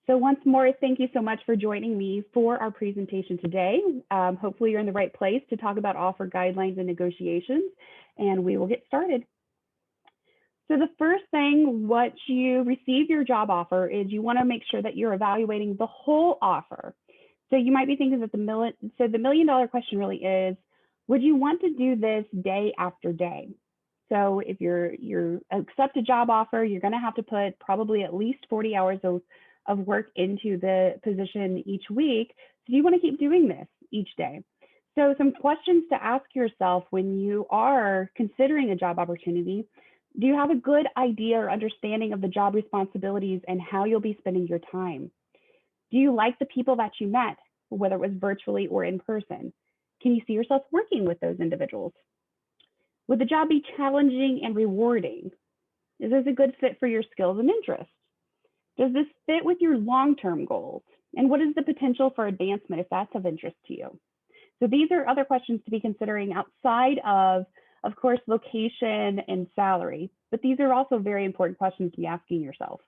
So once more, thank you so much for joining me for our presentation today. Hopefully you're in the right place to talk about offer guidelines and negotiations, and we will get started. So the first thing, once you receive your job offer, is you want to make sure that you're evaluating the whole offer. So you might be thinking that the million dollar question really is, would you want to do this day after day? So if you're accept a job offer, you're going to have to put probably at least 40 hours of work into the position each week. So you want to keep doing this each day. So some questions to ask yourself when you are considering a job opportunity: do you have a good idea or understanding of the job responsibilities and how you'll be spending your time? Do you like the people that you met, whether it was virtually or in person? Can you see yourself working with those individuals? Would the job be challenging and rewarding? Is this a good fit for your skills and interests? Does this fit with your long-term goals? And what is the potential for advancement if that's of interest to you? So these are other questions to be considering outside of course, location and salary, but these are also very important questions to be asking yourself.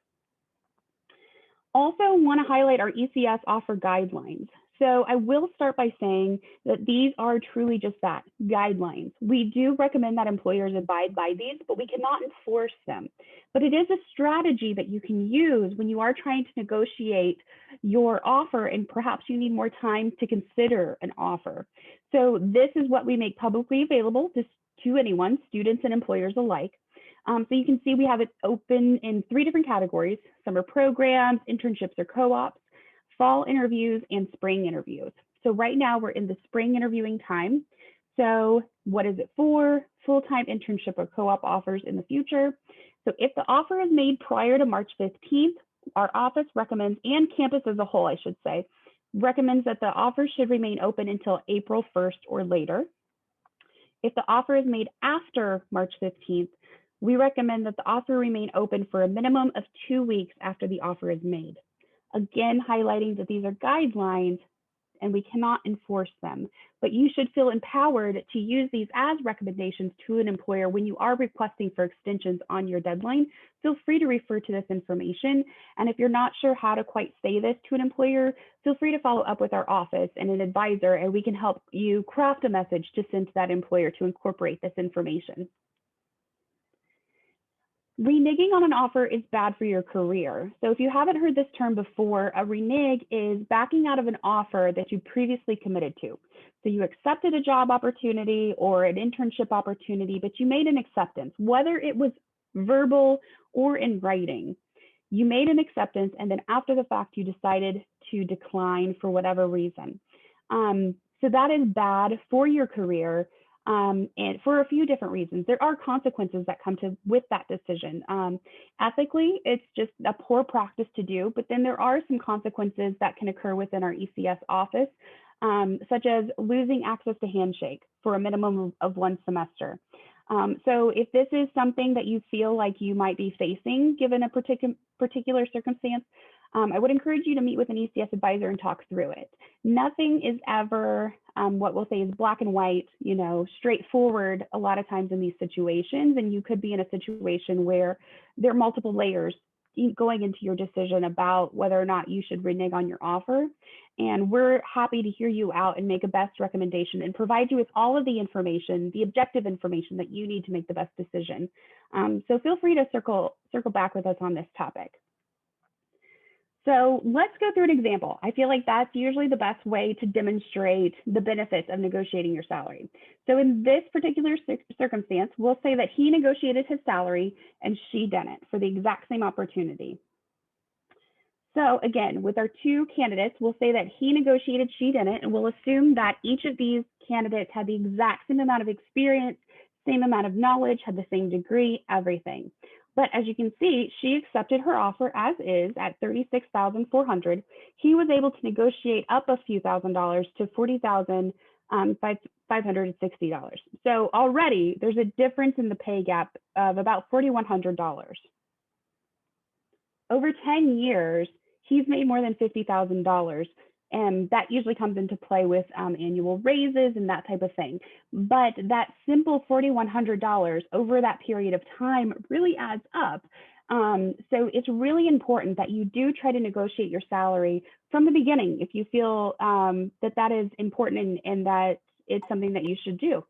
Also want to highlight our ECS offer guidelines. So I will start by saying that these are truly just that, guidelines. We do recommend that employers abide by these, but we cannot enforce them. But it is a strategy that you can use when you are trying to negotiate your offer and perhaps you need more time to consider an offer. So this is what we make publicly available to anyone, students and employers alike. So you can see we have it open in 3 different categories: summer programs, internships or co-ops, fall interviews, and spring interviews. So right now we're in the spring interviewing time. So what is it for? Full-time internship or co-op offers in the future. So if the offer is made prior to March 15th, our office recommends, and campus as a whole, I should say, recommends that the offer should remain open until April 1st or later. If the offer is made after March 15th, we recommend that the offer remain open for a minimum of 2 weeks after the offer is made. Again, highlighting that these are guidelines and we cannot enforce them, but you should feel empowered to use these as recommendations to an employer when you are requesting for extensions on your deadline. Feel free to refer to this information. And if you're not sure how to quite say this to an employer, feel free to follow up with our office and an advisor, and we can help you craft a message to send to that employer to incorporate this information. Reneging on an offer is bad for your career. So if you haven't heard this term before, a renege is backing out of an offer that you previously committed to. So you accepted a job opportunity or an internship opportunity, but you made an acceptance, whether it was verbal or in writing. You made an acceptance, and then after the fact, you decided to decline for whatever reason. So that is bad for your career. And for a few different reasons. There are consequences that come with that decision. Ethically, it's just a poor practice to do, but then there are some consequences that can occur within our ECS office, such as losing access to Handshake for a minimum of 1 semester. So if this is something that you feel like you might be facing given a particular circumstance, I would encourage you to meet with an ECS advisor and talk through it. Nothing is ever what we'll say is black and white, straightforward a lot of times in these situations. And you could be in a situation where there are multiple layers going into your decision about whether or not you should renege on your offer. And we're happy to hear you out and make a best recommendation and provide you with all of the information, the objective information that you need to make the best decision. So feel free to circle back with us on this topic. So let's go through an example. I feel like that's usually the best way to demonstrate the benefits of negotiating your salary. So in this particular circumstance, we'll say that he negotiated his salary and she didn't for the exact same opportunity. So again, with our 2 candidates, we'll say that he negotiated, she didn't, and we'll assume that each of these candidates had the exact same amount of experience, same amount of knowledge, had the same degree, everything. But as you can see, she accepted her offer as is at $36,400. He was able to negotiate up a few $1,000s to $40,560. So already there's a difference in the pay gap of about $4,100. Over 10 years, he's made more than $50,000. And that usually comes into play with annual raises and that type of thing. But that simple $4,100 over that period of time really adds up. So it's really important that you do try to negotiate your salary from the beginning if you feel that that is important and that it's something that you should do.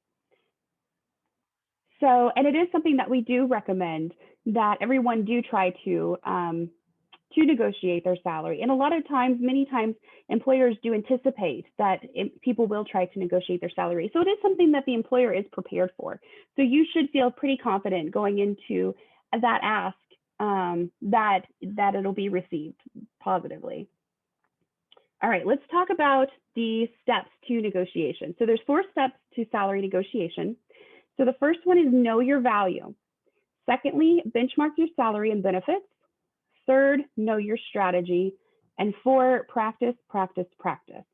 So, and it is something that we do recommend that everyone do try to negotiate their salary. And a lot of times, many times, employers do anticipate that people will try to negotiate their salary. So it is something that the employer is prepared for. So you should feel pretty confident going into that ask that it'll be received positively. All right, let's talk about the steps to negotiation. So there's 4 steps to salary negotiation. So the first one is know your value. Secondly, benchmark your salary and benefits. Third, know your strategy. And 4, practice, practice, practice.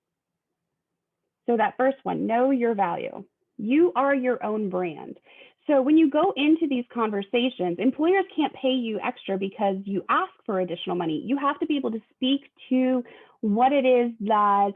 So that first one, know your value. You are your own brand. So when you go into these conversations, employers can't pay you extra because you ask for additional money. You have to be able to speak to what it is that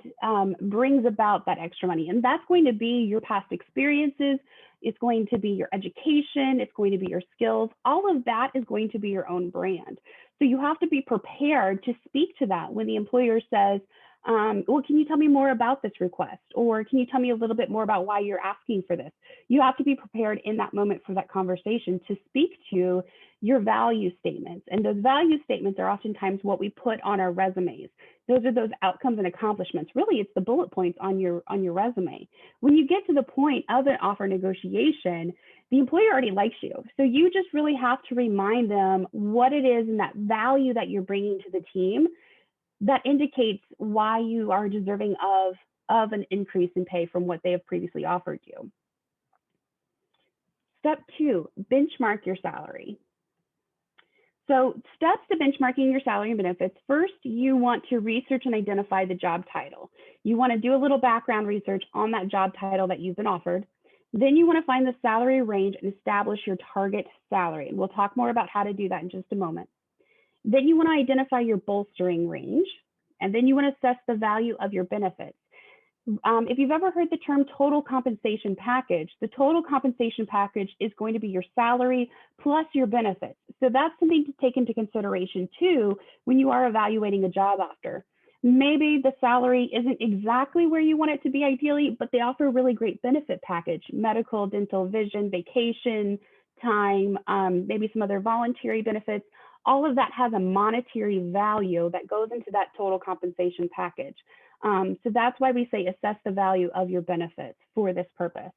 brings about that extra money. And that's going to be your past experiences. It's going to be your education. It's going to be your skills. All of that is going to be your own brand. So you have to be prepared to speak to that when the employer says, well, can you tell me more about this request? Or can you tell me a little bit more about why you're asking for this? You have to be prepared in that moment for that conversation to speak to your value statements. And those value statements are oftentimes what we put on our resumes. Those are those outcomes and accomplishments. Really, it's the bullet points on your resume. When you get to the point of an offer negotiation, the employer already likes you. So you just really have to remind them what it is and that value that you're bringing to the team that indicates why you are deserving of an increase in pay from what they have previously offered you. Step 2, benchmark your salary. So steps to benchmarking your salary and benefits. First, you want to research and identify the job title. You want to do a little background research on that job title that you've been offered. Then you want to find the salary range and establish your target salary. And we'll talk more about how to do that in just a moment. Then you want to identify your bolstering range, and then you want to assess the value of your benefits. If you've ever heard the term total compensation package, the total compensation package is going to be your salary plus your benefits. So that's something to take into consideration too when you are evaluating a job offer. Maybe the salary isn't exactly where you want it to be ideally, but they offer a really great benefit package, medical, dental, vision, vacation, time, maybe some other voluntary benefits. All of that has a monetary value that goes into that total compensation package. So that's why we say assess the value of your benefits for this purpose.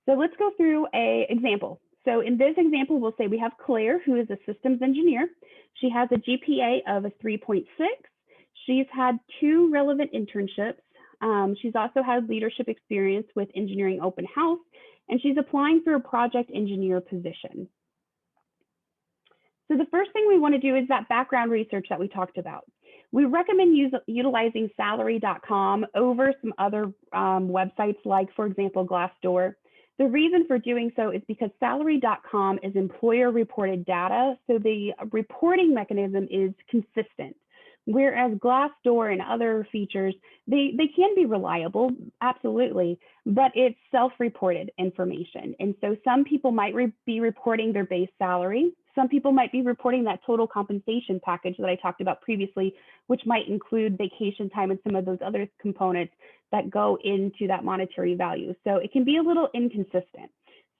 So let's go through an example. So in this example, we'll say we have Claire, who is a systems engineer. She has a GPA of a 3.6. She's had 2 relevant internships. She's also had leadership experience with Engineering Open House, and she's applying for a project engineer position. So the first thing we want to do is that background research that we talked about. We recommend utilizing salary.com over some other websites like, for example, Glassdoor. The reason for doing so is because salary.com is employer reported data, so the reporting mechanism is consistent. Whereas Glassdoor and other features, they can be reliable, absolutely, but it's self-reported information. And so some people might be reporting their base salary. Some people might be reporting that total compensation package that I talked about previously, which might include vacation time and some of those other components that go into that monetary value. So it can be a little inconsistent.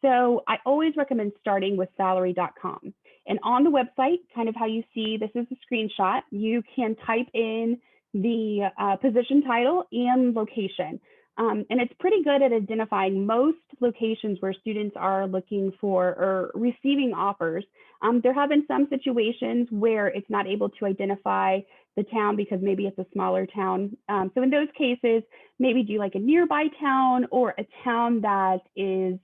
So I always recommend starting with salary.com. And on the website, kind of how you see, this is a screenshot, you can type in the position title and location. And it's pretty good at identifying most locations where students are looking for or receiving offers. There have been some situations where it's not able to identify the town because maybe it's a smaller town. So in those cases, maybe do like a nearby town or a town that is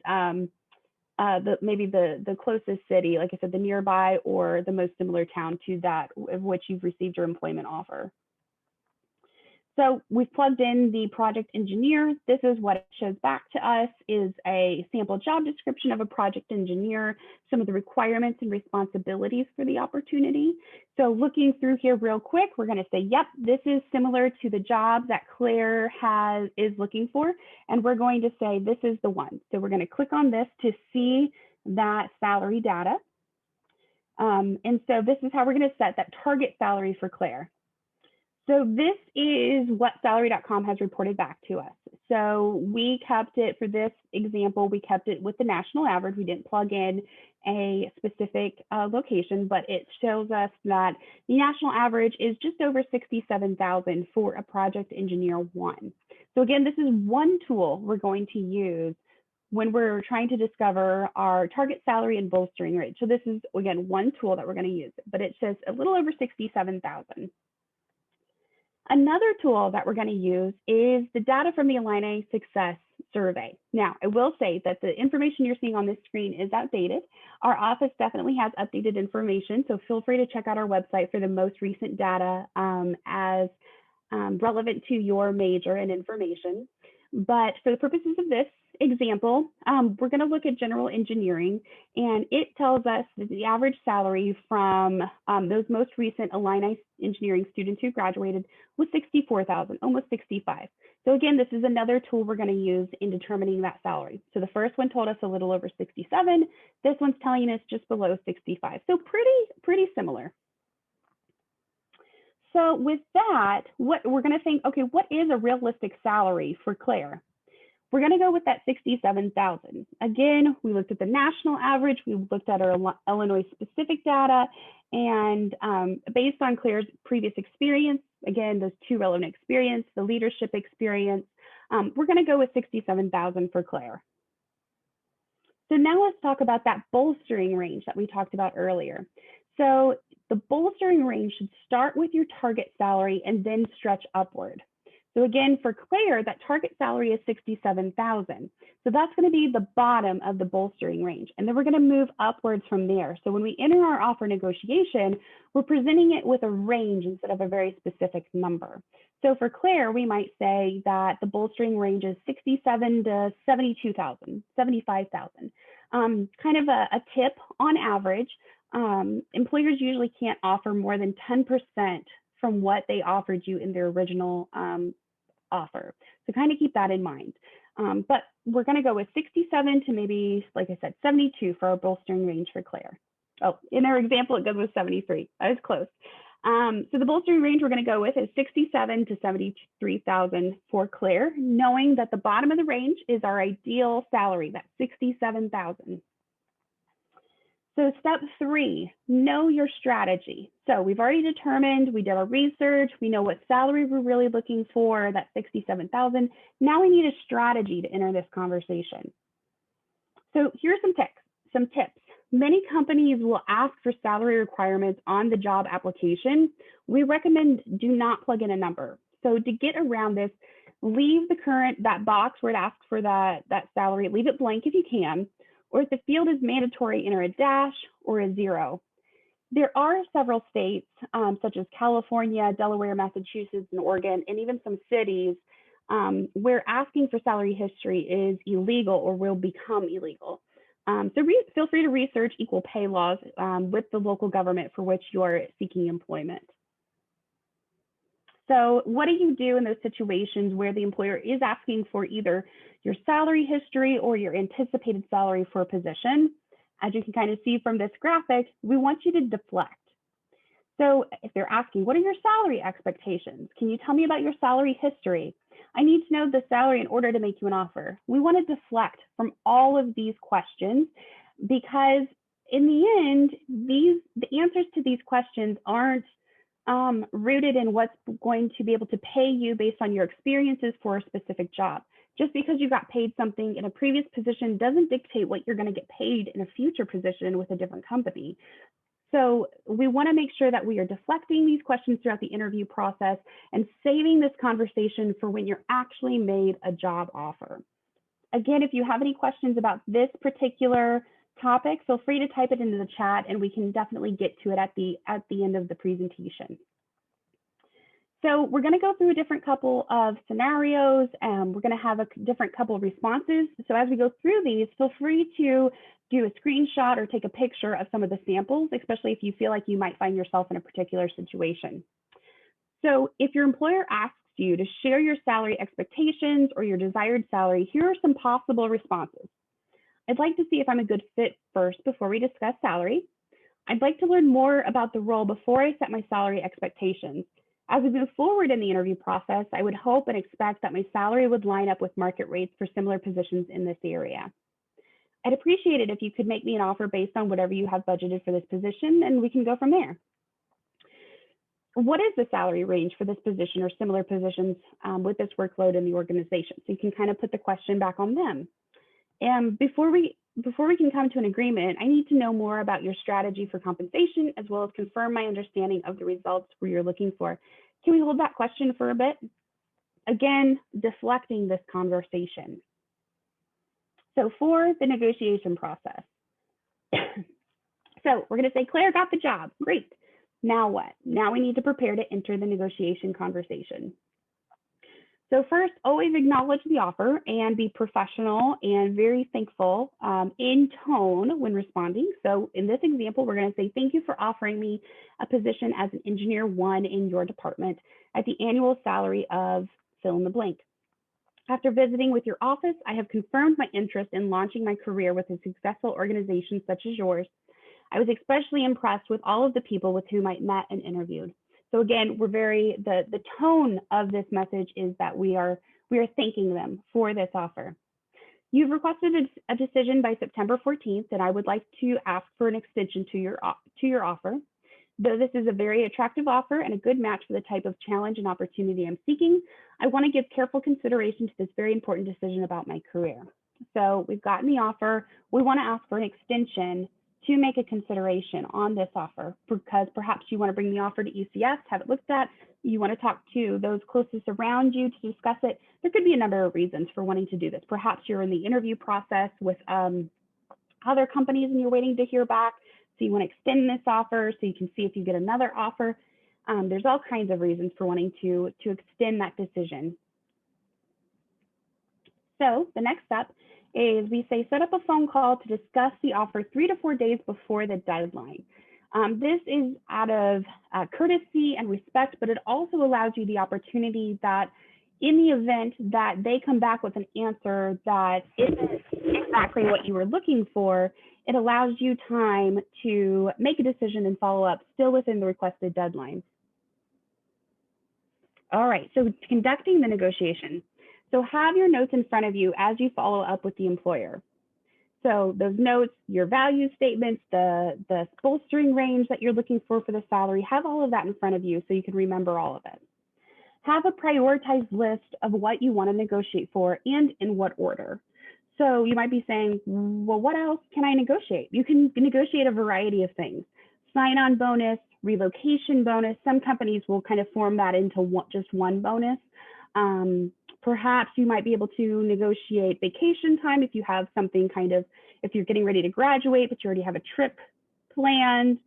maybe the closest city, like I said, the nearby or the most similar town to that of which you've received your employment offer. So we've plugged in the project engineer. This is what it shows back to us is a sample job description of a project engineer, some of the requirements and responsibilities for the opportunity. So looking through here real quick, we're going to say, yep, this is similar to the job that Claire is looking for. And we're going to say, this is the one. So we're going to click on this to see that salary data. And so this is how we're going to set that target salary for Claire. So this is what salary.com has reported back to us. So we kept it, for this example, we kept it with the national average. We didn't plug in a specific location, but it shows us that the national average is just over 67,000 for a project engineer one. So again, this is one tool we're going to use when we're trying to discover our target salary and bolstering rate. So this is, again, one tool that we're going to use, but it says a little over 67,000. Another tool that we're going to use is the data from the Illini Success Survey. Now, I will say that the information you're seeing on this screen is outdated. Our office definitely has updated information, so feel free to check out our website for the most recent data as relevant to your major and information. But for the purposes of this example, we're going to look at general engineering, and it tells us that the average salary from those most recent Illini engineering students who graduated was 64,000, almost 65. So again, this is another tool we're going to use in determining that salary. So the first one told us a little over 67. This one's telling us just below 65. So pretty similar. So with that, what we're going to think, okay, what is a realistic salary for Claire? We're going to go with that 67,000. Again, we looked at the national average, we looked at our Illinois specific data, and based on Claire's previous experience, again, those two relevant experience, the leadership experience, we're going to go with 67,000 for Claire. So now let's talk about that bolstering range that we talked about earlier. So the bolstering range should start with your target salary and then stretch upward. So again, for Claire, that target salary is 67,000. So that's going to be the bottom of the bolstering range. And then we're going to move upwards from there. So when we enter our offer negotiation, we're presenting it with a range instead of a very specific number. So for Claire, we might say that the bolstering range is 67 to 72,000, 75,000. Kind of a tip on average, employers usually can't offer more than 10% from what they offered you in their original offer. So kind of keep that in mind. But we're going to go with 67 to maybe, like I said, 72 for our bolstering range for Claire. Oh, in our example, it goes with 73. I was close. So the bolstering range we're going to go with is 67 to 73,000 for Claire, knowing that the bottom of the range is our ideal salary, that's 67,000. So step 3, know your strategy. So we've already determined, we did our research, we know what salary we're really looking for, that's 67,000. Now we need a strategy to enter this conversation. So here's some tips. Many companies will ask for salary requirements on the job application. We recommend do not plug in a number. So to get around this, leave that box where it asks for that salary, leave it blank if you can. Or if the field is mandatory, enter a dash or a 0. There are several states, such as California, Delaware, Massachusetts, and Oregon, and even some cities where asking for salary history is illegal or will become illegal. So feel free to research equal pay laws with the local government for which you are seeking employment. So what do you do in those situations where the employer is asking for either your salary history or your anticipated salary for a position? As you can kind of see from this graphic, we want you to deflect. So if they're asking, what are your salary expectations? Can you tell me about your salary history? I need to know the salary in order to make you an offer. We want to deflect from all of these questions because in the end, the answers to these questions aren't rooted in what's going to be able to pay you based on your experiences for a specific job. Just because you got paid something in a previous position doesn't dictate what you're going to get paid in a future position with a different company. So we want to make sure that we are deflecting these questions throughout the interview process and saving this conversation for when you're actually made a job offer. Again, if you have any questions about this particular topic, feel free to type it into the chat and we can definitely get to it at the end of the presentation. So we're going to go through a different couple of scenarios and we're going to have a different couple of responses. So as we go through these, feel free to do a screenshot or take a picture of some of the samples, especially if you feel like you might find yourself in a particular situation. So if your employer asks you to share your salary expectations or your desired salary, here are some possible responses. I'd like to see if I'm a good fit first before we discuss salary. I'd like to learn more about the role before I set my salary expectations. As we move forward in the interview process, I would hope and expect that my salary would line up with market rates for similar positions in this area. I'd appreciate it if you could make me an offer based on whatever you have budgeted for this position, and we can go from there. What is the salary range for this position or similar positions with this workload in the organization? So you can kind of put the question back on them. And before we can come to an agreement, I need to know more about your strategy for compensation, as well as confirm my understanding of the results where you're looking for. Can we hold that question for a bit? Again, deflecting this conversation. So for the negotiation process, so we're going to say, Claire got the job. Great. Now what? Now we need to prepare to enter the negotiation conversation. So first, always acknowledge the offer and be professional and very thankful in tone when responding. So in this example, we're going to say, thank you for offering me a position as an engineer 1 in your department at the annual salary of fill in the blank. After visiting with your office, I have confirmed my interest in launching my career with a successful organization such as yours. I was especially impressed with all of the people with whom I met and interviewed. So again, the tone of this message is that we are thanking them for this offer. You've requested a decision by September 14th, and I would like to ask for an extension to your offer. Though this is a very attractive offer and a good match for the type of challenge and opportunity I'm seeking, I want to give careful consideration to this very important decision about my career. So we've gotten the offer. We want to ask for an extension to make a consideration on this offer, because perhaps you want to bring the offer to ECS, have it looked at, you want to talk to those closest around you to discuss it. There could be a number of reasons for wanting to do this. Perhaps you're in the interview process with other companies and you're waiting to hear back. So you want to extend this offer so you can see if you get another offer. There's all kinds of reasons for wanting to extend that decision. So the next step is we say set up a phone call to discuss the offer 3 to 4 days before the deadline. This is out of courtesy and respect, but it also allows you the opportunity that in the event that they come back with an answer that isn't exactly what you were looking for, it allows you time to make a decision and follow up still within the requested deadline. All right, so conducting the negotiation. So have your notes in front of you as you follow up with the employer. So those notes, your value statements, the bolstering range that you're looking for the salary, have all of that in front of you so you can remember all of it. Have a prioritized list of what you want to negotiate for and in what order. So you might be saying, well, what else can I negotiate? You can negotiate a variety of things. Sign-on bonus, relocation bonus. Some companies will kind of form that into just one bonus. Perhaps you might be able to negotiate vacation time if you have something if you're getting ready to graduate, but you already have a trip planned.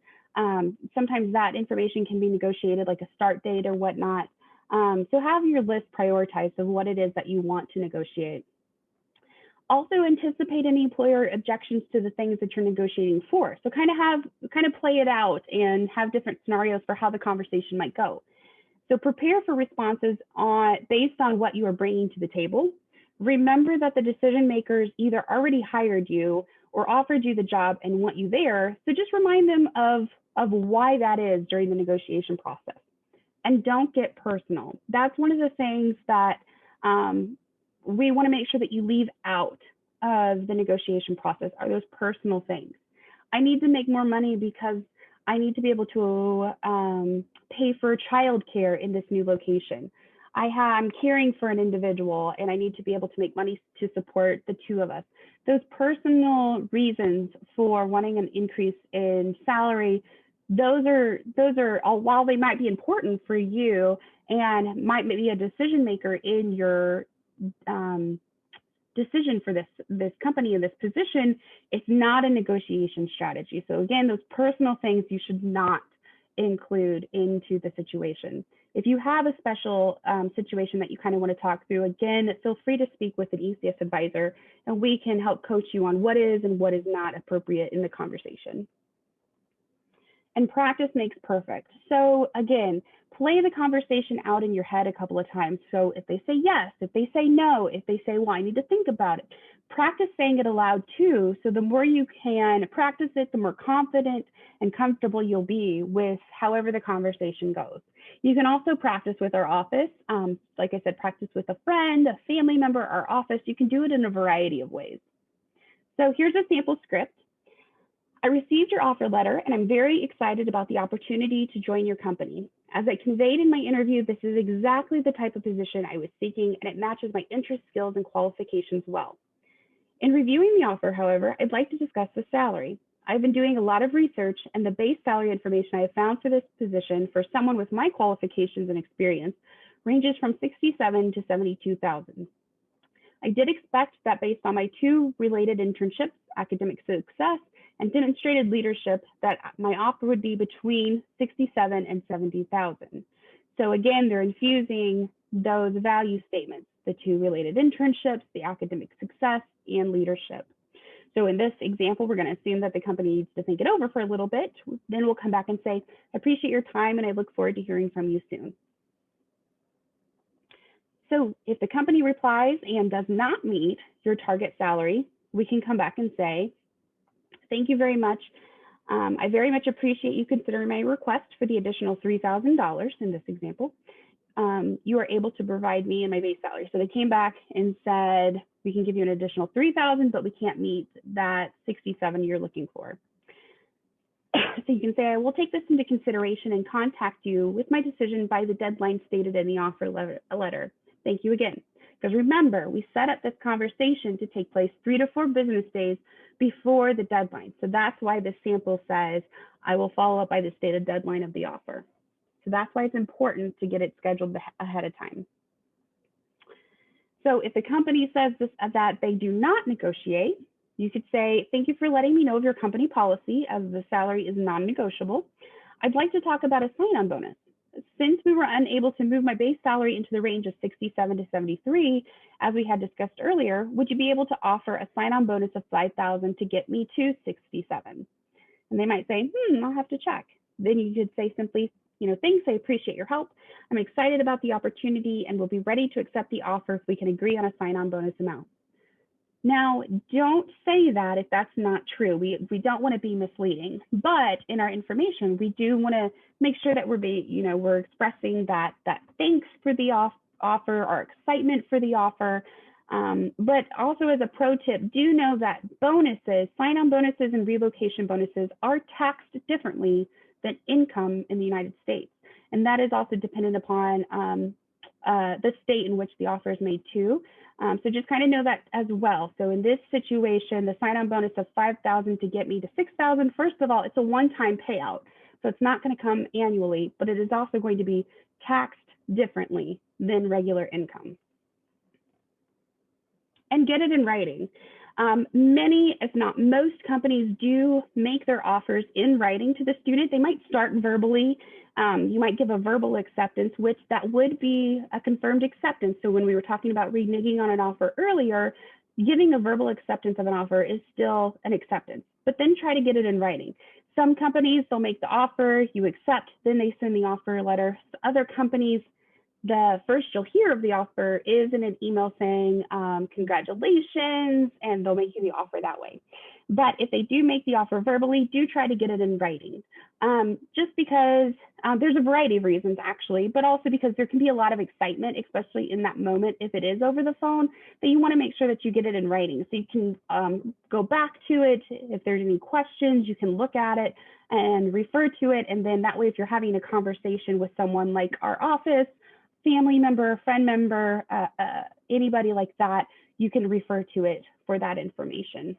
Sometimes that information can be negotiated, like a start date or whatnot. So have your list prioritized of what it is that you want to negotiate. Also anticipate any employer objections to the things that you're negotiating for. So kind of play it out and have different scenarios for how the conversation might go. So prepare for responses based on what you are bringing to the table. Remember that the decision makers either already hired you or offered you the job and want you there. So just remind them of why that is during the negotiation process. And don't get personal. That's one of the things that we want to make sure that you leave out of the negotiation process are those personal things. I need to make more money because I need to be able to pay for childcare in this new location. I'm caring for an individual and I need to be able to make money to support the two of us. Those personal reasons for wanting an increase in salary, those are while they might be important for you and might be a decision maker in your decision for this company and this position, it's not a negotiation strategy. So again, those personal things you should not include into the situation. If you have a special situation that you kind of want to talk through, again, feel free to speak with an ECS advisor and we can help coach you on what is and what is not appropriate in the conversation. And practice makes perfect. So again, play the conversation out in your head a couple of times. So if they say yes, if they say no, if they say, well, I need to think about it, practice saying it aloud too. So the more you can practice it, the more confident and comfortable you'll be with however the conversation goes. You can also practice with our office. Like I said, practice with a friend, a family member, our office. You can do it in a variety of ways. So here's a sample script. I received your offer letter and I'm very excited about the opportunity to join your company. As I conveyed in my interview, this is exactly the type of position I was seeking and it matches my interest, skills, and qualifications well. In reviewing the offer, however, I'd like to discuss the salary. I've been doing a lot of research and the base salary information I have found for this position for someone with my qualifications and experience ranges from $67,000 to $72,000. I did expect that based on my 2 related internships, academic success, and demonstrated leadership, that my offer would be between $67,000 and $70,000. So again, they're infusing those value statements, the 2 related internships, the academic success, and leadership. So in this example, we're going to assume that the company needs to think it over for a little bit. Then we'll come back and say, I appreciate your time and I look forward to hearing from you soon. So if the company replies and does not meet your target salary, we can come back and say, thank you very much. I very much appreciate you considering my request for the additional $3,000 in this example. You are able to provide me and my base salary. So they came back and said, we can give you an additional $3,000, but we can't meet that $67,000 you're looking for. So you can say, I will take this into consideration and contact you with my decision by the deadline stated in the offer letter. Thank you again. Because remember, we set up this conversation to take place 3 to 4 business days before the deadline. So that's why this sample says, I will follow up by the stated deadline of the offer. So that's why it's important to get it scheduled ahead of time. So if the company says that they do not negotiate, you could say, thank you for letting me know of your company policy as the salary is non-negotiable. I'd like to talk about a sign-on bonus. Since we were unable to move my base salary into the range of 67 to 73, as we had discussed earlier, would you be able to offer a sign-on bonus of 5,000 to get me to 67? And they might say, I'll have to check. Then you could say simply, thanks, I appreciate your help. I'm excited about the opportunity and will be ready to accept the offer if we can agree on a sign-on bonus amount. Now, don't say that if that's not true. We don't want to be misleading, but in our information, we do want to make sure that we're expressing that thanks for the offer, our excitement for the offer. But also as a pro tip, do know that bonuses, sign-on bonuses and relocation bonuses are taxed differently than income in the United States. And that is also dependent upon the state in which the offer is made too. So just kind of know that as well. So in this situation, the sign-on bonus of $5,000 to get me to $6,000, first of all, it's a one-time payout. So it's not going to come annually, but it is also going to be taxed differently than regular income. And get it in writing. Many, if not most, companies do make their offers in writing to the student. They might start verbally. You might give a verbal acceptance, which that would be a confirmed acceptance. So when we were talking about reneging on an offer earlier, giving a verbal acceptance of an offer is still an acceptance, but then try to get it in writing. Some companies, they'll make the offer, you accept, then they send the offer letter. Other companies, the first you'll hear of the offer is in an email saying, congratulations, and they'll make you the offer that way. But if they do make the offer verbally, do try to get it in writing. Just because there's a variety of reasons actually, but also because there can be a lot of excitement, especially in that moment, if it is over the phone, that you want to make sure that you get it in writing. So you can go back to it. If there's any questions, you can look at it and refer to it. And then that way, if you're having a conversation with someone like our office, family member, friend member, anybody like that, you can refer to it for that information.